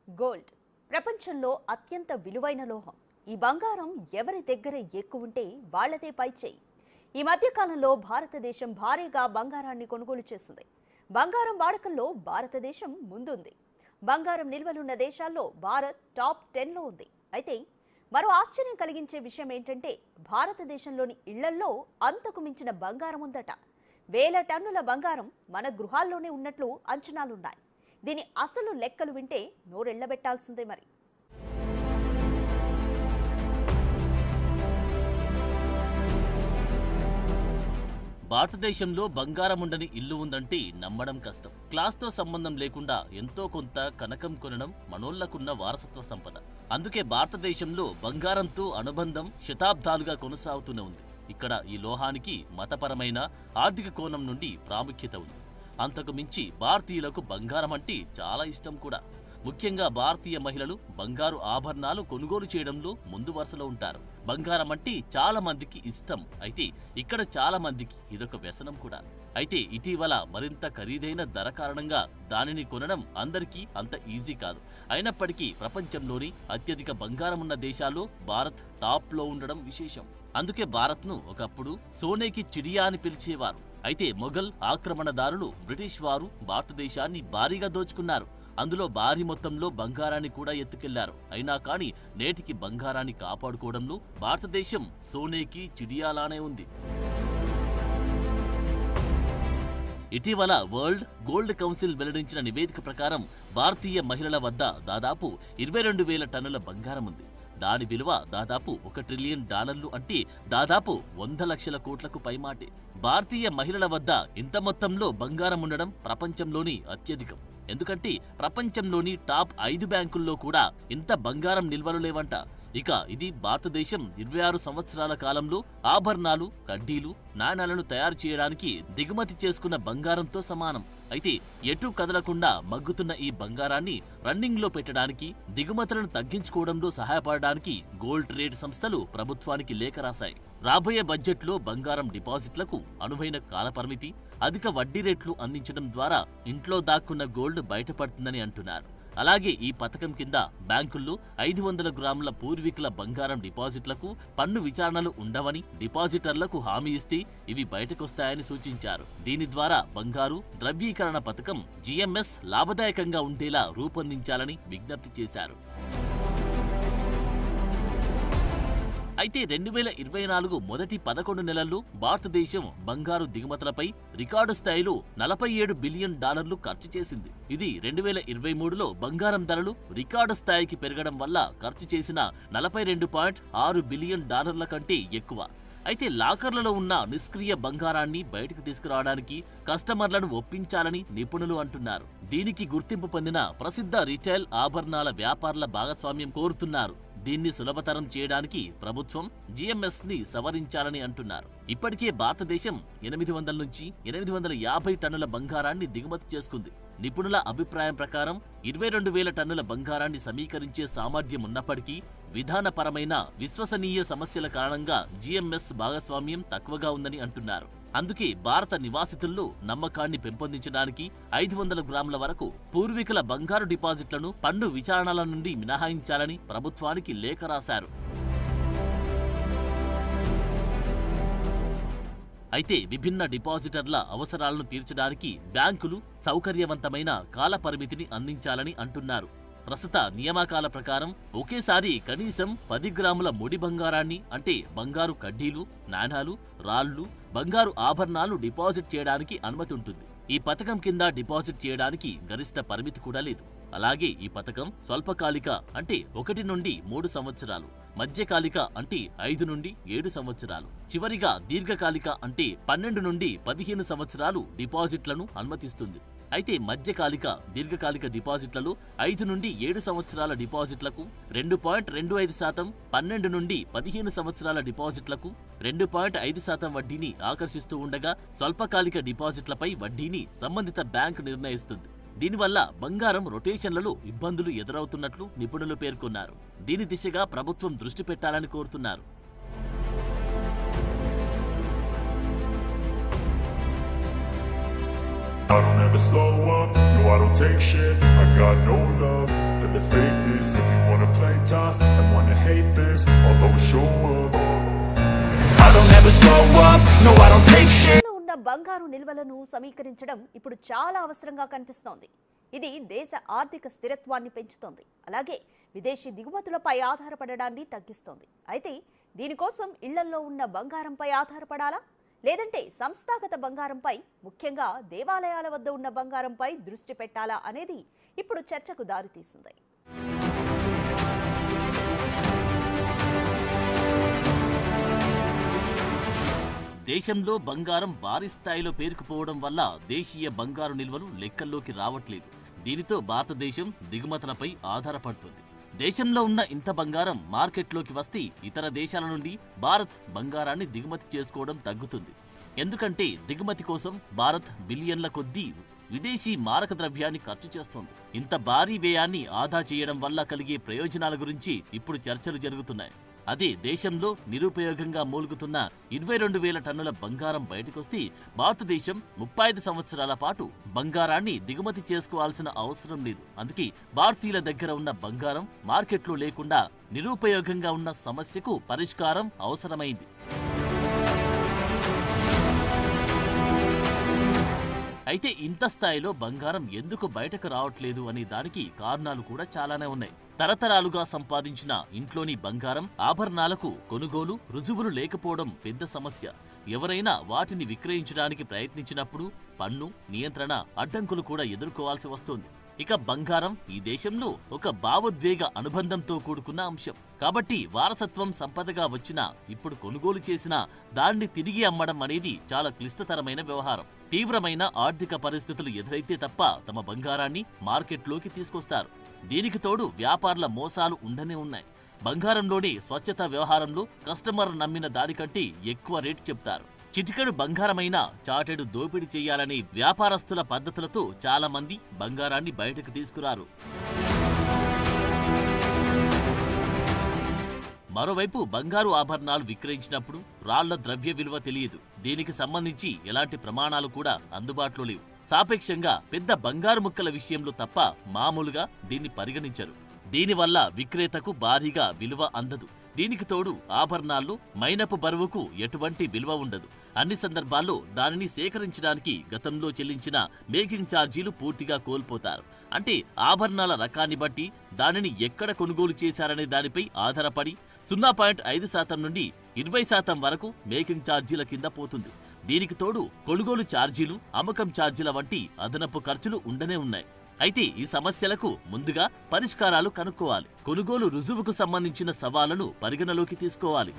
Gold ప్రపంచంలో అత్యంత విలువైన లోహం. ఈ బంగారం ఎవరి దగ్గర ఎక్కువ ఉంటే వాళ్లదే పైచేయి. ఈ మధ్య కాలంలో భారతదేశం భారీగా బంగారాన్ని కొనుగోలు చేసింది. బంగారం వాడకంలో భారతదేశం ముందుంది. బంగారం నిల్వలున్న దేశాల్లో భారత్ టాప్ 10లో ఉంది. అయితే మరో ఆశ్చర్యం కలిగించే విషయం ఏంటంటే భారతదేశంలోని ఇళ్లల్లో అంతకు మించిన బంగారం ఉందట. వేల టన్నుల బంగారం మన గృహాల్లోనే ఉన్నట్లు అంచనాలున్నాయి. దీని అసలు లెక్కలు వింటే నోరెళ్లబెట్టాల్సిందే. మరి భారతదేశంలో బంగారం ఉండని ఇల్లు ఉందంటే నమ్మడం కష్టం. క్లాస్తో సంబంధం లేకుండా ఎంతో కొంత కనకం కొనడం మనోళ్లకున్న వారసత్వ సంపద. అందుకే భారతదేశంలో బంగారంతో అనుబంధం శతాబ్దాలుగా కొనసాగుతూనే ఉంది. ఇక్కడ ఈ లోహానికి మతపరమైన ఆర్థిక కోణం నుండి ప్రాముఖ్యత ఉంది. అంతకు మించి భారతీయులకు బంగారం అంటే చాలా ఇష్టం కూడా. ముఖ్యంగా భారతీయ మహిళలు బంగారు ఆభరణాలు కొనుగోలు చేయడంలో ముందు వరుసలో ఉంటారు. బంగారం అంటే చాలా మందికి ఇష్టం. అయితే ఇక్కడ చాలా మందికి ఇదొక వ్యసనం కూడా. అయితే ఇటీవల మరింత ఖరీదైన ధర కారణంగా దానిని కొనడం అందరికీ అంత ఈజీ కాదు. అయినప్పటికీ ప్రపంచంలోని అత్యధిక బంగారం ఉన్న దేశాల్లో భారత్ టాప్ లో ఉండడం విశేషం. అందుకే భారత్ను ఒకప్పుడు సోనేకి చిడియా అని పిలిచేవారు. అయితే మొఘల్ ఆక్రమణదారులు బ్రిటిష్ వారు భారతదేశాన్ని భారీగా దోచుకున్నారు. అందులో భారీ మొత్తంలో బంగారాన్ని కూడా ఎత్తుకెళ్లారు. అయినా కానీ నేటికి బంగారాన్ని కాపాడుకోవడంలో భారతదేశం సోనేకి చిడియాలానే ఉంది. ఇటీవల వరల్డ్ గోల్డ్ కౌన్సిల్ వెల్లడించిన నివేదిక ప్రకారం భారతీయ మహిళల వద్ద దాదాపు 22,000 టన్నుల బంగారం ఉంది. దాని విలువ దాదాపు $1 ట్రిలియన్, అంటే దాదాపు 100 లక్షల కోట్లకు పైమాటే. భారతీయ మహిళల వద్ద ఇంత మొత్తంలో బంగారం ఉండడం ప్రపంచంలోని అత్యధికం. ఎందుకంటే ప్రపంచంలోని టాప్ 5 బ్యాంకుల్లో కూడా ఇంత బంగారం నిల్వలు లేవంట. ఇక ఇది భారతదేశం 26 సంవత్సరాల కాలంలో ఆభరణాలు, కడ్డీలు, నాణాలను తయారు చేయడానికి దిగుమతి చేసుకున్న బంగారంతో సమానం. అయితే ఎటూ కదలకుండా మగ్గుతున్న ఈ బంగారాన్ని రన్నింగ్ లో పెట్టడానికి, దిగుమతులను తగ్గించుకోవడంలో సహాయపడడానికి గోల్డ్ ట్రేడ్ సంస్థలు ప్రభుత్వానికి లేఖ రాశాయి. రాబోయే బడ్జెట్లో బంగారం డిపాజిట్లకు అనువైన కాలపరిమితి, అధిక వడ్డీ రేట్లు అందించడం ద్వారా ఇంట్లో దాక్కున్న గోల్డ్ బయటపడుతుందని అంటున్నారు. అలాగే ఈ పథకం కింద బ్యాంకుల్లో 500 గ్రాముల పూర్వీకుల బంగారం డిపాజిట్లకు పన్ను విచారణలు ఉండవని డిపాజిటర్లకు హామీ ఇస్తే ఇవి బయటకొస్తాయని సూచించారు. దీని ద్వారా బంగారు ద్రవ్యీకరణ పథకం జీఎంఎస్ లాభదాయకంగా ఉండేలా రూపొందించాలని విజ్ఞప్తి చేశారు. అయితే 2024 మొదటి 11 నెలల్లో భారతదేశం బంగారు దిగుమతులపై రికార్డు స్థాయిలో $47 బిలియన్ ఖర్చు చేసింది. ఇది 2023లో బంగారం ధరలు రికార్డు స్థాయికి పెరగడం వల్ల ఖర్చు చేసిన $42.6 బిలియన్ కంటే ఎక్కువ. అయితే లాకర్లలో ఉన్న నిష్క్రియ బంగారాన్ని బయటకు తీసుకురావడానికి కస్టమర్లను ఒప్పించాలని నిపుణులు అంటున్నారు. దీనికి గుర్తింపు పొందిన ప్రసిద్ధ రిటైల్ ఆభరణాల వ్యాపారుల భాగస్వామ్యం కోరుతున్నారు. దీన్ని సులభతరం చేయడానికి ప్రభుత్వం జీఎంఎస్ ని సవరించాలని అంటున్నారు. ఇప్పటికే భారతదేశం 800 నుంచి 850 టన్నుల బంగారాన్ని దిగుమతి చేసుకుంది. నిపుణుల అభిప్రాయం ప్రకారం 22,000 టన్నుల బంగారాన్ని సమీకరించే సామర్థ్యం ఉన్నప్పటికీ విధానపరమైన విశ్వసనీయ సమస్యల కారణంగా జీఎంఎస్ భాగస్వామ్యం తక్కువగా ఉందని అంటున్నారు. అందుకే భారత నివాసితుల్లో నమ్మకాన్ని పెంపొందించడానికి 500 గ్రాముల వరకు పూర్వీకుల బంగారు డిపాజిట్లను పన్ను విచారణల నుండి మినహాయించాలని ప్రభుత్వానికి లేఖ రాశారు. అయితే విభిన్న డిపాజిటర్ల అవసరాలను తీర్చడానికి బ్యాంకులు సౌకర్యవంతమైన కాల పరిమితిని అందించాలని అంటున్నారు. ప్రస్తుత నియామకాల ప్రకారం ఒకేసారి కనీసం 10 గ్రాముల ముడి బంగారాన్ని, అంటే బంగారు కడ్డీలు, నాణాలు, రాళ్లు, బంగారు ఆభరణాలు డిపాజిట్ చేయడానికి అనుమతి ఉంటుంది. ఈ పథకం కింద డిపాజిట్ చేయడానికి గరిష్ట పరిమితి కూడా లేదు. అలాగే ఈ పథకం స్వల్పకాలిక, అంటే 1 నుండి 3 సంవత్సరాలు, మధ్యకాలిక అంటే 5 నుండి 7 సంవత్సరాలు, చివరిగా దీర్ఘకాలిక అంటే 12 నుండి 15 సంవత్సరాలు డిపాజిట్లను అనుమతిస్తుంది. అయితే మధ్యకాలిక, దీర్ఘకాలిక డిపాజిట్లలో 5 నుండి 7 సంవత్సరాల డిపాజిట్లకు 2.25%, 12 నుండి 15 సంవత్సరాల డిపాజిట్లకు 2.5% వడ్డీని ఆకర్షిస్తూ ఉండగా స్వల్పకాలిక డిపాజిట్లపై వడ్డీని సంబంధిత బ్యాంకు నిర్ణయిస్తుంది. దీనివల్ల బంగారం రొటేషన్లలో ఇబ్బందులు ఎదురవుతున్నట్లు నిపుణులు పేర్కొన్నారు. దీని దిశగా ప్రభుత్వం దృష్టి పెట్టాలని కోరుతున్నారు. I don't ever slow up, no I don't take shit. I got no love for the No, I don't take shit. దేశంలో ఉన్న బంగారు నిల్వలను సమీకరించడం ఇప్పుడు చాలా అవసరంగా కనిపిస్తోంది. ఇది దేశ ఆర్థిక స్థిరత్వాన్ని పెంచుతోంది. అలాగే విదేశీ దిగుమతులపై ఆధారపడడాన్ని తగ్గిస్తోంది. అయితే దీనికోసం ఇళ్లల్లో ఉన్న బంగారంపై ఆధారపడాలా, లేదంటే సంస్థాగత బంగారంపై, ముఖ్యంగా దేవాలయాల వద్ద ఉన్న బంగారంపై దృష్టి పెట్టాలా అనేది ఇప్పుడు చర్చకు దారితీసింది. దేశంలో బంగారం భారీ స్థాయిలో పేరుకుపోవడం వల్ల దేశీయ బంగారు నిల్వలు లెక్కల్లోకి రావట్లేదు. దీనితో భారతదేశం దిగుమతులపై ఆధారపడుతుంది. దేశంలో ఉన్న ఇంత బంగారం మార్కెట్లోకి వస్తే ఇతర దేశాల నుండి భారత్ బంగారాన్ని దిగుమతి చేసుకోవడం తగ్గుతుంది. ఎందుకంటే దిగుమతి కోసం భారత్ బిలియన్ల కొద్దీ విదేశీ మారక ద్రవ్యాన్ని ఖర్చు చేస్తోంది. ఇంత భారీ వ్యయాన్ని ఆదా చేయడం వల్ల కలిగే ప్రయోజనాల గురించి ఇప్పుడు చర్చలు జరుగుతున్నాయి. అదే దేశంలో నిరుపయోగంగా మూలుగుతున్న 22,000 టన్నుల బంగారం బయటకొస్తే భారతదేశం 35 సంవత్సరాల పాటు బంగారాన్ని దిగుమతి చేసుకోవాల్సిన అవసరం లేదు. అందుకే భారతీయుల దగ్గర ఉన్న బంగారం మార్కెట్లో లేకుండా నిరుపయోగంగా ఉన్న సమస్యకు పరిష్కారం అవసరమైంది. అయితే ఇంత స్థాయిలో బంగారం ఎందుకు బయటకు రావట్లేదు అనే దానికి కారణాలు కూడా చాలానే ఉన్నాయి. తరతరాలుగా సంపాదించిన ఇంట్లోని బంగారం ఆభరణాలకు కొనుగోలు రుజువులు లేకపోవడం పెద్ద సమస్య. ఎవరైనా వాటిని విక్రయించడానికి ప్రయత్నించినప్పుడు పన్ను, నియంత్రణ, అడ్డంకులు కూడా ఎదుర్కోవాల్సి వస్తోంది. ఇక బంగారం ఈ దేశంలో ఒక భావోద్వేగ అనుబంధంతో కూడుకున్న అంశం. కాబట్టి వారసత్వం సంపదగా వచ్చినా ఇప్పుడు కొనుగోలు చేసినా దాన్ని తిరిగి అమ్మడం అనేది చాలా క్లిష్టతరమైన వ్యవహారం. తీవ్రమైన ఆర్థిక పరిస్థితులు ఎదురైతే తప్ప తమ బంగారాన్ని మార్కెట్లోకి తీసుకొస్తారు. దీనికి తోడు వ్యాపారుల మోసాలు ఉండనే ఉన్నాయి. బంగారంలోని స్వచ్ఛత వ్యవహారంలో కస్టమర్ నమ్మిన దానికంటే ఎక్కువ రేటు చెప్తారు. చిటికెడు బంగారమైన చాటెడు దోపిడీ చేయాలనే వ్యాపారస్తుల పద్ధతులతో చాలా మంది బంగారాన్ని బయటకు తీసుకురారు. మరోవైపు బంగారు ఆభరణాలు విక్రయించినప్పుడు రాళ్ల ద్రవ్య విలువ తెలియదు. దీనికి సంబంధించి ఎలాంటి ప్రమాణాలు కూడా అందుబాటులో లేవు. సాపేక్షంగా పెద్ద బంగారు ముక్కల విషయంలో తప్ప మామూలుగా దీన్ని పరిగణించరు. దీనివల్ల విక్రేతకు భారీగా విలువ అందదు. దీనికి తోడు ఆభరణాల్లో మైనపు బరువుకు ఎటువంటి విలువ ఉండదు. అన్ని సందర్భాల్లో దానిని సేకరించడానికి గతంలో చెల్లించిన మేకింగ్ ఛార్జీలు పూర్తిగా కోల్పోతారు. అంటే ఆభరణాల రకాన్ని బట్టి దానిని ఎక్కడ కొనుగోలు చేశారనే దానిపై ఆధారపడి 0.5% నుండి 20% వరకు మేకింగ్ ఛార్జీల కింద పోతుంది. దీనికి తోడు కొనుగోలు ఛార్జీలు, అమ్మకం ఛార్జీల వంటి అదనపు ఖర్చులు ఉండనే ఉన్నాయి. అయితే ఈ సమస్యలకు ముందుగా పరిష్కారాలు కనుక్కోవాలి. కొనుగోలు రుజువుకు సంబంధించిన సవాళ్లను పరిగణలోకి తీసుకోవాలి.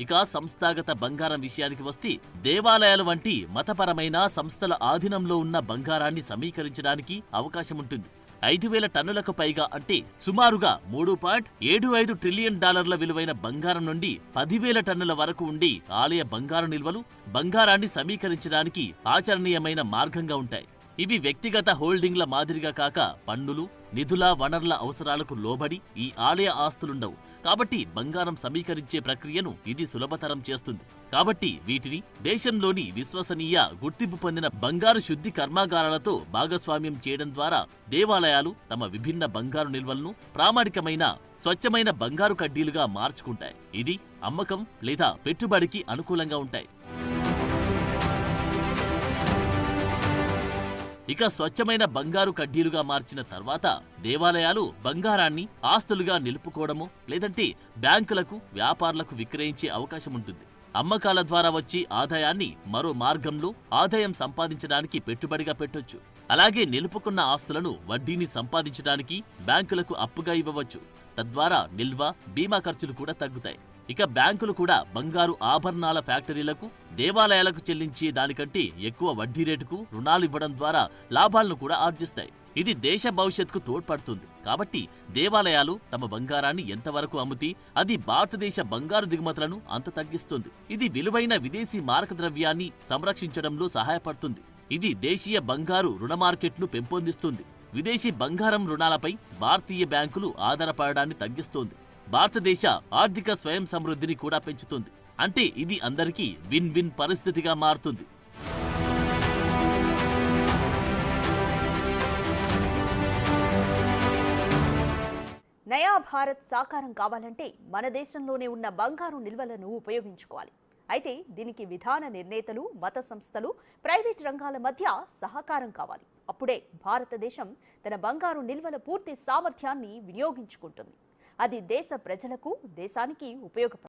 ఇక సంస్థాగత బంగారం విషయానికి వస్తే దేవాలయాలు వంటి మతపరమైన సంస్థల ఆధీనంలో ఉన్న బంగారాన్ని సమీకరించడానికి అవకాశముంటుంది. 5,000 టన్నులకు పైగా అంటే సుమారుగా $3.75 ట్రిలియన్ విలువైన బంగారం నుండి 10,000 టన్నుల వరకు ఉండి ఆలయ బంగారు నిల్వలు బంగారాన్ని సమీకరించడానికి ఆచరణీయమైన మార్గంగా ఉంటాయి. ఇవి వ్యక్తిగత హోల్డింగ్ల మాదిరిగా కాక పన్నులు, నిధుల, వనరుల అవసరాలకు లోబడి ఈ ఆలయ ఆస్తులుండవు. కాబట్టి బంగారం సమీకరించే ప్రక్రియను ఇది సులభతరం చేస్తుంది. కాబట్టి వీటిని దేశంలోని విశ్వసనీయ గుర్తింపు పొందిన బంగారు శుద్ధి కర్మాగారాలతో భాగస్వామ్యం చేయడం ద్వారా దేవాలయాలు తమ విభిన్న బంగారు నిల్వలను ప్రామాణికమైన స్వచ్ఛమైన బంగారు కడ్డీలుగా మార్చుకుంటాయి. ఇది అమ్మకం లేదా పెట్టుబడికి అనుకూలంగా ఉంటాయి. ఇక స్వచ్ఛమైన బంగారు కడ్డీలుగా మార్చిన తర్వాత దేవాలయాలు బంగారాన్ని ఆస్తులుగా నిలుపుకోవడమో లేదంటే బ్యాంకులకు, వ్యాపారులకు విక్రయించే అవకాశం ఉంటుంది. అమ్మకాల ద్వారా వచ్చే ఆదాయాన్ని మరో మార్గంలో ఆదాయం సంపాదించడానికి పెట్టుబడిగా పెట్టొచ్చు. అలాగే నిలుపుకున్న ఆస్తులను వడ్డీని సంపాదించడానికి బ్యాంకులకు అప్పుగా ఇవ్వవచ్చు. తద్వారా నిల్వ, బీమా ఖర్చులు కూడా తగ్గుతాయి. ఇక బ్యాంకులు కూడా బంగారు ఆభరణాల ఫ్యాక్టరీలకు, దేవాలయాలకు చెల్లించే దానికంటే ఎక్కువ వడ్డీ రేటుకు రుణాలు ఇవ్వడం ద్వారా లాభాలను కూడా ఆర్జిస్తాయి. ఇది దేశ భవిష్యత్తుకు తోడ్పడుతుంది. కాబట్టి దేవాలయాలు తమ బంగారాన్ని ఎంతవరకు అమ్మితే అది భారతదేశ బంగారు దిగుమతులను అంత తగ్గిస్తుంది. ఇది విలువైన విదేశీ మారక ద్రవ్యాన్ని సంరక్షించడంలో సహాయపడుతుంది. ఇది దేశీయ బంగారు రుణ మార్కెట్ను పెంపొందిస్తుంది. విదేశీ బంగారం రుణాలపై భారతీయ బ్యాంకులు ఆధారపడడాన్ని తగ్గిస్తోంది. భారతదేశ ఆర్థిక స్వయం సమృద్ధిని కూడా పెంచుతుంది. అంటే ఇది అందరికీ విన్ విన్ పరిస్థితిగా మారుతుంది. నయా భారత్ సాకారం కావాలంటే మన దేశంలోనే ఉన్న బంగారు నిల్వలను ఉపయోగించుకోవాలి. అయితే దీనికి విధాన నిర్ణేతలు, మత సంస్థలు, ప్రైవేట్ రంగాల మధ్య సహకారం కావాలి. అప్పుడే భారతదేశం తన బంగారు నిల్వల పూర్తి సామర్థ్యాన్ని వినియోగించుకుంటుంది. అది దేశ ప్రజలకు, దేశానికి ఉపయోగపడుతుంది.